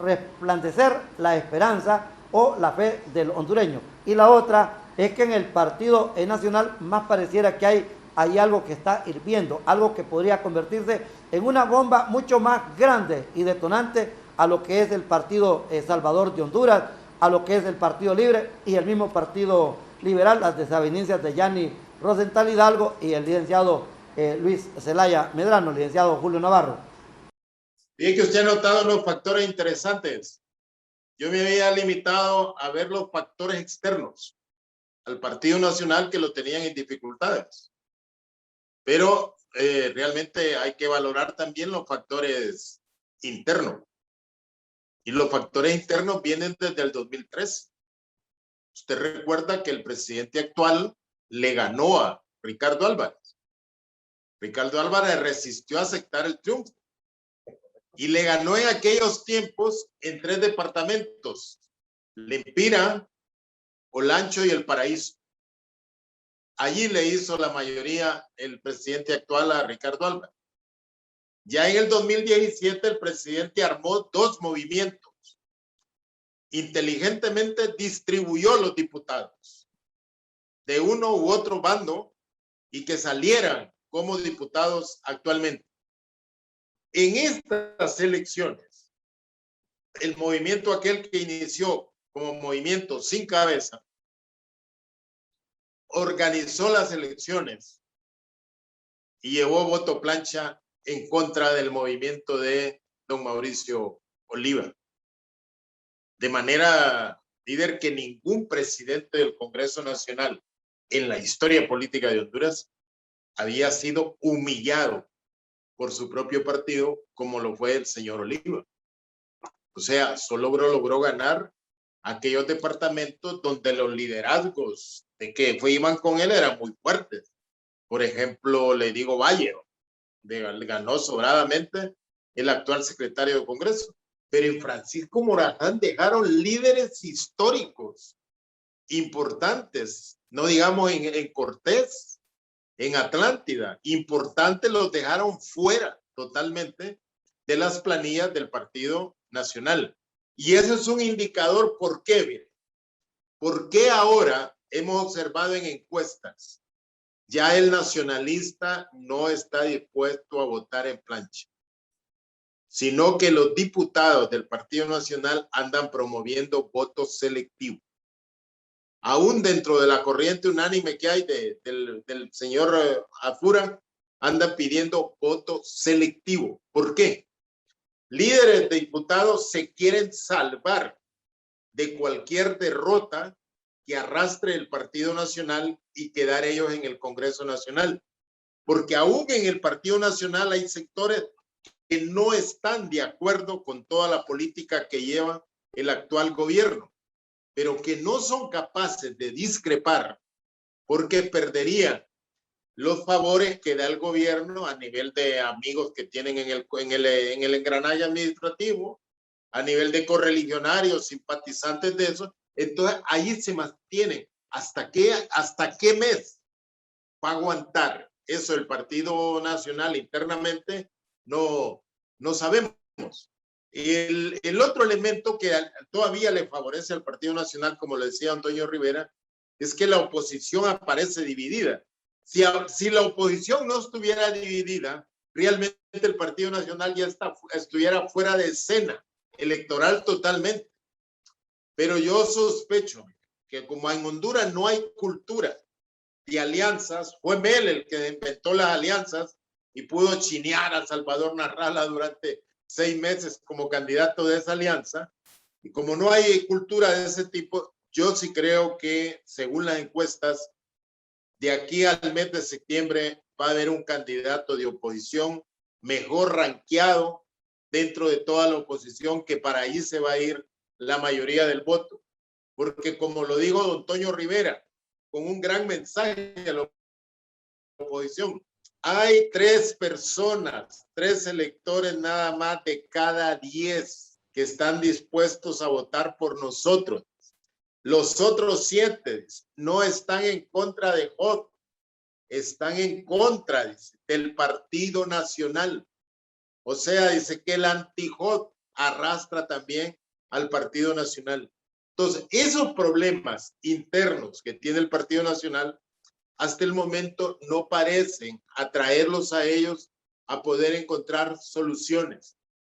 resplandecer la esperanza o la fe del hondureño. Y la otra es que en el Partido Nacional más pareciera que hay algo que está hirviendo, algo que podría convertirse en una bomba mucho más grande y detonante a lo que es el Partido Salvador de Honduras, a lo que es el Partido Libre y el mismo Partido Liberal, las desavenencias de Yanni Rosenthal Hidalgo y el licenciado Luis Zelaya Medrano, licenciado Julio Navarro. Bien que usted ha notado unos factores interesantes. Yo me había limitado a ver los factores externos al Partido Nacional, que lo tenían en dificultades. Pero realmente hay que valorar también los factores internos. Y los factores internos vienen desde el 2003. Usted recuerda que el presidente actual le ganó a Ricardo Álvarez. Ricardo Álvarez resistió a aceptar el triunfo y le ganó en aquellos tiempos en 3 departamentos: Lempira, Olancho y El Paraíso. Allí le hizo la mayoría el presidente actual a Ricardo Álvarez. Ya en el 2017 el presidente armó 2 movimientos. Inteligentemente distribuyó los diputados de uno u otro bando y que salieran como diputados actualmente. En estas elecciones, el movimiento aquel que inició como movimiento sin cabeza organizó las elecciones y llevó voto plancha en contra del movimiento de don Mauricio Oliva. De manera, líder, que ningún presidente del Congreso Nacional en la historia política de Honduras había sido humillado por su propio partido como lo fue el señor Oliva. O sea, solo logró ganar aquellos departamentos donde los liderazgos de que iban con él eran muy fuertes. Por ejemplo, le digo Valle, ganó sobradamente el actual secretario de Congreso. Pero en Francisco Morazán dejaron líderes históricos importantes, no digamos en Cortés, en Atlántida, importantes, los dejaron fuera totalmente de las planillas del Partido Nacional. Y ese es un indicador. ¿Por qué? Mire, ¿por qué ahora hemos observado en encuestas ya el nacionalista no está dispuesto a votar en plancha, sino que los diputados del Partido Nacional andan promoviendo votos selectivos? Aún dentro de la corriente unánime que hay del señor Afura, andan pidiendo voto selectivo. ¿Por qué? Líderes de diputados se quieren salvar de cualquier derrota que arrastre el Partido Nacional y quedar ellos en el Congreso Nacional. Porque aún en el Partido Nacional hay sectores que no están de acuerdo con toda la política que lleva el actual gobierno, pero que no son capaces de discrepar porque perderían los favores que da el gobierno a nivel de amigos que tienen en el engranaje administrativo, a nivel de correligionarios, simpatizantes de eso. Entonces ahí se mantienen. ¿Hasta qué mes va a aguantar eso el Partido Nacional internamente no sabemos. Y el otro elemento que todavía le favorece al Partido Nacional, como le decía Antonio Rivera, es que la oposición aparece dividida. Si la oposición no estuviera dividida, realmente el Partido Nacional ya estuviera fuera de escena electoral totalmente. Pero yo sospecho que como en Honduras no hay cultura de alianzas, fue Mel el que inventó las alianzas y pudo chinear a Salvador Narrala durante 6 meses como candidato de esa alianza. Y como no hay cultura de ese tipo, yo sí creo que, según las encuestas, de aquí al mes de septiembre va a haber un candidato de oposición mejor rankeado dentro de toda la oposición, que para ahí se va a ir la mayoría del voto. Porque como lo dijo don Toño Rivera, con un gran mensaje a la oposición, hay 3 personas, 3 electores nada más de cada 10 que están dispuestos a votar por nosotros. Los otros 7 no están en contra de HOT, están en contra, dice, del Partido Nacional. O sea, dice que el anti-HOT arrastra también al Partido Nacional. Entonces, esos problemas internos que tiene el Partido Nacional hasta el momento no parecen atraerlos a ellos a poder encontrar soluciones,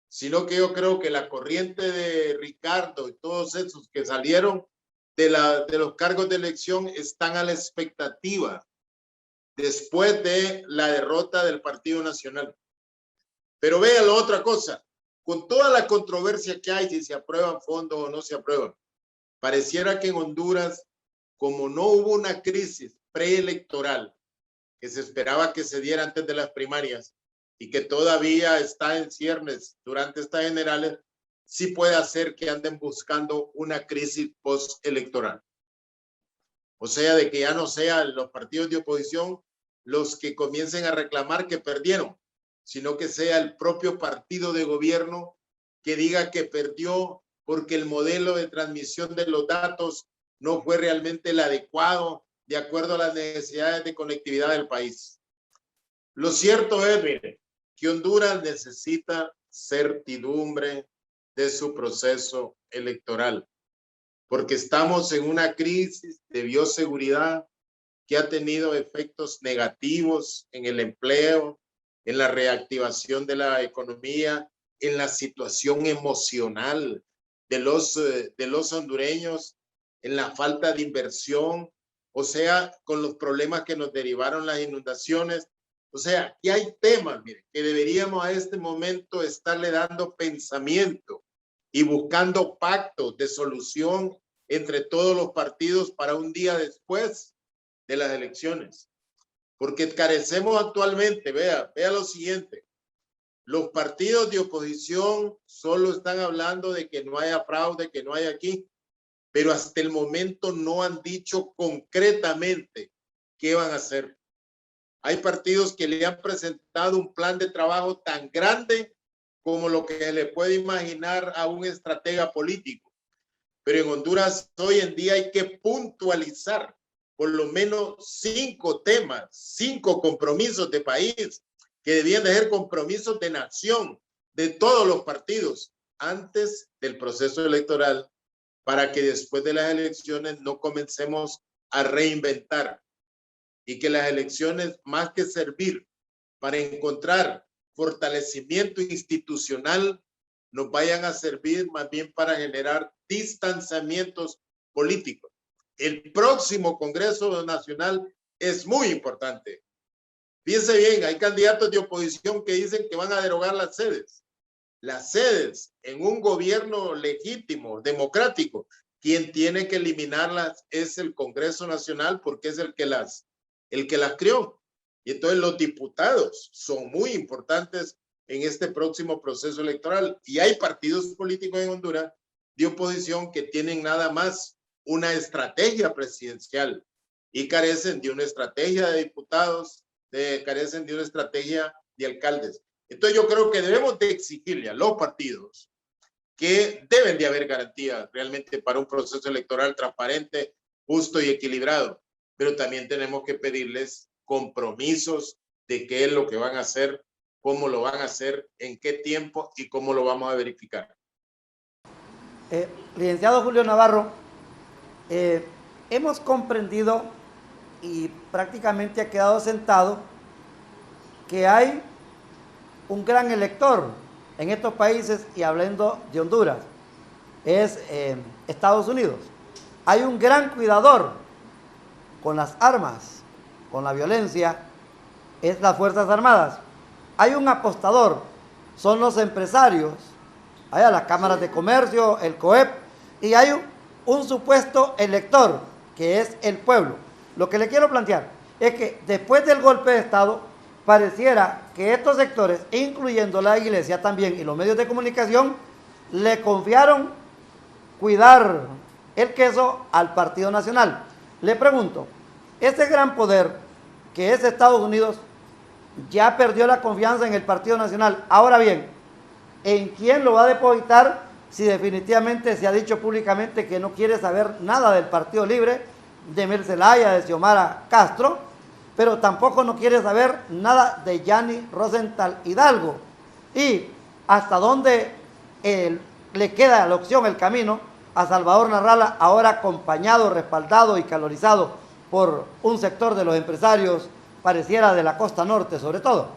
sino que yo creo que la corriente de Ricardo y todos esos que salieron de los cargos de elección están a la expectativa después de la derrota del Partido Nacional. Pero vea la otra cosa, con toda la controversia que hay, si se aprueban fondos o no se aprueban, pareciera que en Honduras, como no hubo una crisis preelectoral que se esperaba que se diera antes de las primarias y que todavía está en ciernes durante estas generales, sí puede hacer que anden buscando una crisis postelectoral. O sea, de que ya no sean los partidos de oposición los que comiencen a reclamar que perdieron, sino que sea el propio partido de gobierno que diga que perdió porque el modelo de transmisión de los datos no fue realmente el adecuado de acuerdo a las necesidades de conectividad del país. Lo cierto es, mire, que Honduras necesita certidumbre de su proceso electoral, porque estamos en una crisis de bioseguridad que ha tenido efectos negativos en el empleo, en la reactivación de la economía, en la situación emocional de los hondureños, en la falta de inversión, o sea, con los problemas que nos derivaron las inundaciones. O sea, que hay temas, mire, que deberíamos a este momento estarle dando pensamiento y buscando pactos de solución entre todos los partidos para un día después de las elecciones. Porque carecemos actualmente, vea lo siguiente, los partidos de oposición solo están hablando de que no haya fraude, que no hay aquí, pero hasta el momento no han dicho concretamente qué van a hacer. Hay partidos que le han presentado un plan de trabajo tan grande como lo que le puede imaginar a un estratega político. Pero en Honduras hoy en día hay que puntualizar por lo menos 5 temas, 5 compromisos de país que debían de ser compromisos de nación de todos los partidos antes del proceso electoral, para que después de las elecciones no comencemos a reinventar y que las elecciones, más que servir para encontrar fortalecimiento institucional, nos vayan a servir más bien para generar distanciamientos políticos. El próximo Congreso Nacional es muy importante. Fíjense bien, hay candidatos de oposición que dicen que van a derogar las sedes. Las sedes en un gobierno legítimo, democrático, quien tiene que eliminarlas es el Congreso Nacional, porque es el que las creó. Y entonces los diputados son muy importantes en este próximo proceso electoral. Y hay partidos políticos en Honduras de oposición que tienen nada más una estrategia presidencial y carecen de una estrategia de diputados, carecen de una estrategia de alcaldes. Entonces yo creo que debemos de exigirle a los partidos que deben de haber garantías realmente para un proceso electoral transparente, justo y equilibrado, pero también tenemos que pedirles compromisos de qué es lo que van a hacer, cómo lo van a hacer, en qué tiempo y cómo lo vamos a verificar. Licenciado Julio Navarro, hemos comprendido y prácticamente ha quedado sentado que hay un gran elector en estos países, y hablando de Honduras, es Estados Unidos. Hay un gran cuidador con las armas, con la violencia, es las Fuerzas Armadas. Hay un apostador, son los empresarios, hay las cámaras de comercio, el COEP, y hay un supuesto elector, que es el pueblo. Lo que le quiero plantear es que después del golpe de Estado, pareciera que estos sectores, incluyendo la iglesia también y los medios de comunicación, le confiaron cuidar el queso al Partido Nacional. Le pregunto, este gran poder que es Estados Unidos ya perdió la confianza en el Partido Nacional. Ahora bien, ¿en quién lo va a depositar si definitivamente se ha dicho públicamente que no quiere saber nada del Partido Libre, de Mel Zelaya, de Xiomara Castro, pero tampoco no quiere saber nada de Yanni Rosenthal Hidalgo? Y hasta dónde le queda la opción, el camino a Salvador Narrala, ahora acompañado, respaldado y calorizado por un sector de los empresarios, pareciera de la costa norte sobre todo.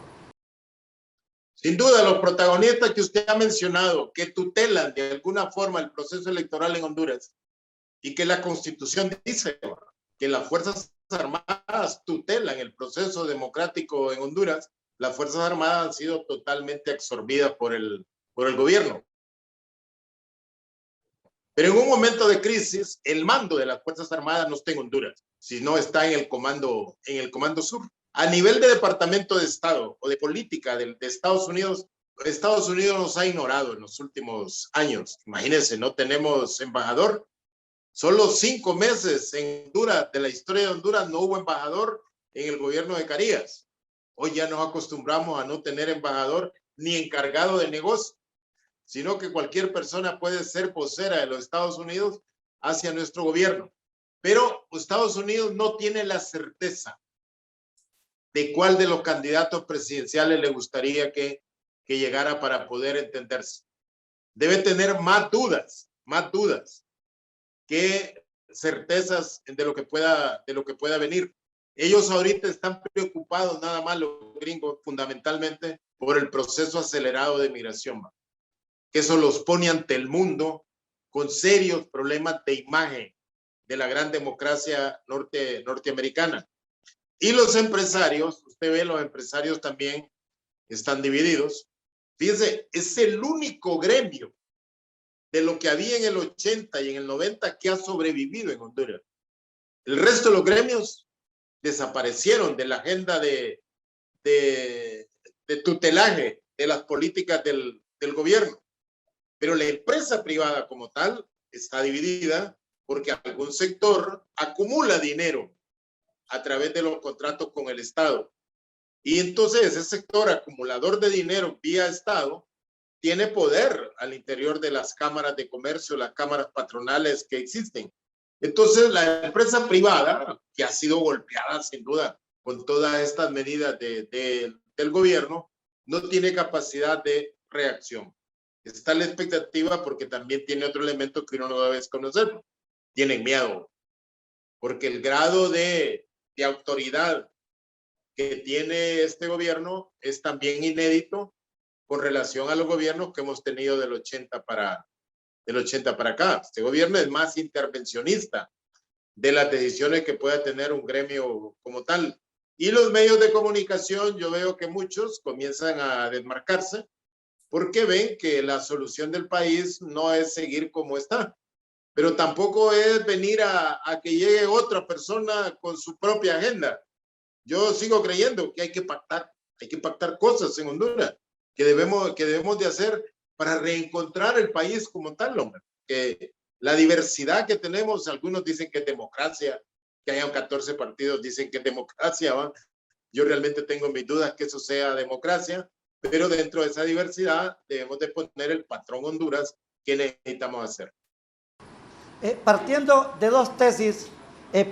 Sin duda, los protagonistas que usted ha mencionado, que tutelan de alguna forma el proceso electoral en Honduras, y que la Constitución dice que las Fuerzas Armadas tutelan el proceso democrático en Honduras, las Fuerzas Armadas han sido totalmente absorbidas por el gobierno. Pero en un momento de crisis, el mando de las Fuerzas Armadas no está en Honduras, sino está en el Comando Sur. A nivel de Departamento de Estado o de política de Estados Unidos nos ha ignorado en los últimos años. Imagínense, no tenemos embajador. Solo 5 meses en Honduras, de la historia de Honduras, no hubo embajador en el gobierno de Carías. Hoy ya nos acostumbramos a no tener embajador ni encargado de negocio, sino que cualquier persona puede ser vocera de los Estados Unidos hacia nuestro gobierno. Pero Estados Unidos no tiene la certeza de cuál de los candidatos presidenciales le gustaría que llegara para poder entenderse. Debe tener más dudas que certezas de lo que pueda venir. Ellos ahorita están preocupados, nada más los gringos, fundamentalmente por el proceso acelerado de migración, que eso los pone ante el mundo con serios problemas de imagen de la gran democracia norteamericana. Y los empresarios, usted ve, los empresarios también están divididos. Fíjense, es el único gremio de lo que había en el 80 y en el 90 que ha sobrevivido en Honduras. El resto de los gremios desaparecieron de la agenda de tutelaje de las políticas del gobierno. Pero la empresa privada como tal está dividida porque algún sector acumula dinero a través de los contratos con el Estado. Y entonces ese sector acumulador de dinero vía Estado tiene poder al interior de las cámaras de comercio, las cámaras patronales que existen. Entonces la empresa privada, que ha sido golpeada sin duda con todas estas medidas del gobierno, no tiene capacidad de reacción. Está la expectativa porque también tiene otro elemento que uno no debe desconocer. Tienen miedo, porque el grado de autoridad que tiene este gobierno es también inédito con relación a los gobiernos que hemos tenido del 80 para acá. Este gobierno es más intervencionista de las decisiones que pueda tener un gremio como tal. Y los medios de comunicación, yo veo que muchos comienzan a desmarcarse porque ven que la solución del país no es seguir como está, pero tampoco es venir a que llegue otra persona con su propia agenda. Yo sigo creyendo que hay que pactar cosas en Honduras que debemos de hacer para reencontrar el país como tal, hombre. Que la diversidad que tenemos, algunos dicen que es democracia, que hayan 14 partidos dicen que es democracia, ¿va? Yo realmente tengo mis dudas que eso sea democracia, pero dentro de esa diversidad debemos de poner el patrón Honduras que necesitamos hacer. Partiendo de dos tesis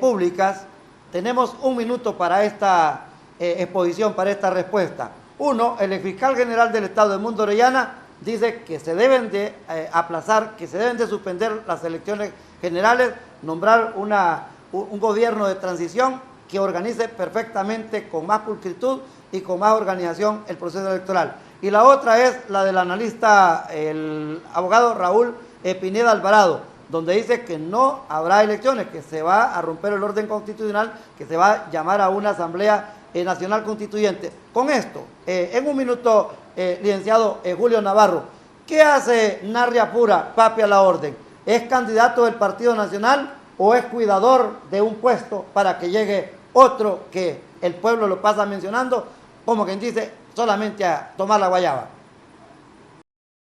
públicas, tenemos un minuto para esta exposición para esta respuesta. Uno, el fiscal general del Estado, Edmundo Orellana, dice que se deben de aplazar, que se deben de suspender las elecciones generales, nombrar un gobierno de transición que organice perfectamente, con más pulcritud y con más organización, el proceso electoral. Y la otra es la del analista, el abogado Raúl Pineda Alvarado, donde dice que no habrá elecciones, que se va a romper el orden constitucional, que se va a llamar a una asamblea nacional constituyente. Con esto, en un minuto, licenciado Julio Navarro, ¿qué hace Narria Pura, papi a la orden? ¿Es candidato del Partido Nacional o es cuidador de un puesto para que llegue otro que el pueblo lo pasa mencionando, como quien dice, solamente a tomar la guayaba?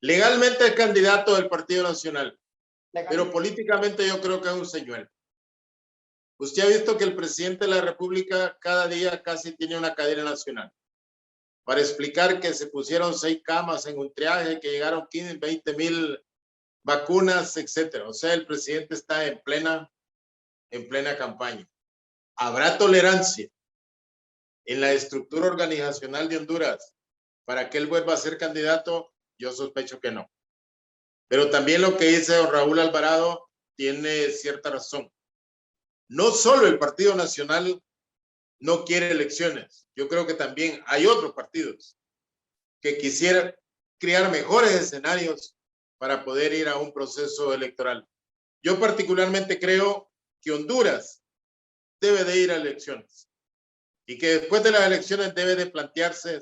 Legalmente es candidato del Partido Nacional, pero políticamente yo creo que es un señuelo. Usted ha visto que el presidente de la República cada día casi tiene una cadena nacional para explicar que se pusieron 6 camas en un triaje, que llegaron 15, 20 mil vacunas, etcétera. O sea, el presidente está en plena campaña. ¿Habrá tolerancia en la estructura organizacional de Honduras para que él vuelva a ser candidato? Yo sospecho que no. Pero también lo que dice don Raúl Alvarado tiene cierta razón. No solo el Partido Nacional no quiere elecciones. Yo creo que también hay otros partidos que quisieran crear mejores escenarios para poder ir a un proceso electoral. Yo particularmente creo que Honduras debe de ir a elecciones y que después de las elecciones debe de plantearse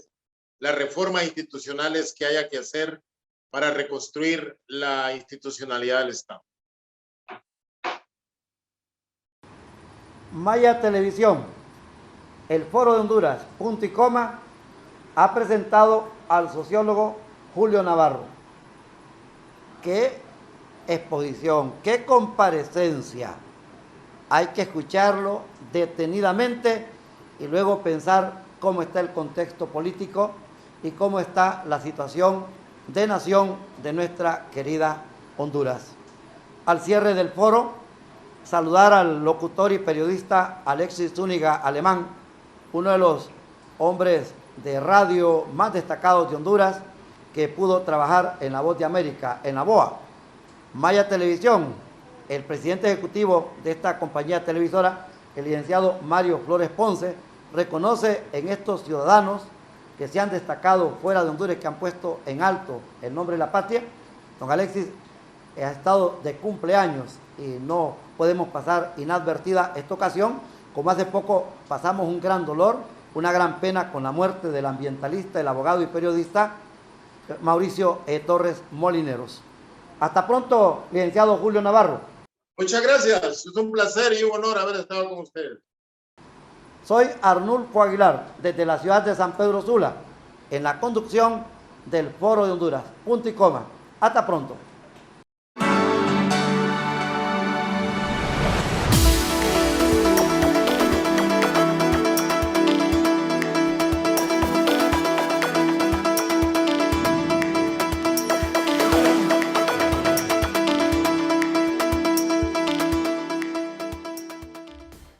las reformas institucionales que haya que hacer para reconstruir la institucionalidad del Estado. Maya Televisión, el Foro de Honduras, punto y coma, ha presentado al sociólogo Julio Navarro. Qué exposición, qué comparecencia. Hay que escucharlo detenidamente y luego pensar cómo está el contexto político y cómo está la situación de nación de nuestra querida Honduras. Al cierre del foro, saludar al locutor y periodista Alexis Zúñiga Alemán, uno de los hombres de radio más destacados de Honduras, que pudo trabajar en La Voz de América, en la BOA. Maya Televisión, el presidente ejecutivo de esta compañía televisora, el licenciado Mario Flores Ponce, reconoce en estos ciudadanos que se han destacado fuera de Honduras, que han puesto en alto el nombre de la patria. Don Alexis ha estado de cumpleaños y no podemos pasar inadvertida esta ocasión, como hace poco pasamos un gran dolor, una gran pena con la muerte del ambientalista, el abogado y periodista Mauricio Torres Molineros. Hasta pronto, licenciado Julio Navarro. Muchas gracias, es un placer y un honor haber estado con ustedes. Soy Arnulfo Aguilar, desde la ciudad de San Pedro Sula, en la conducción del Foro de Honduras. Punto y coma. Hasta pronto.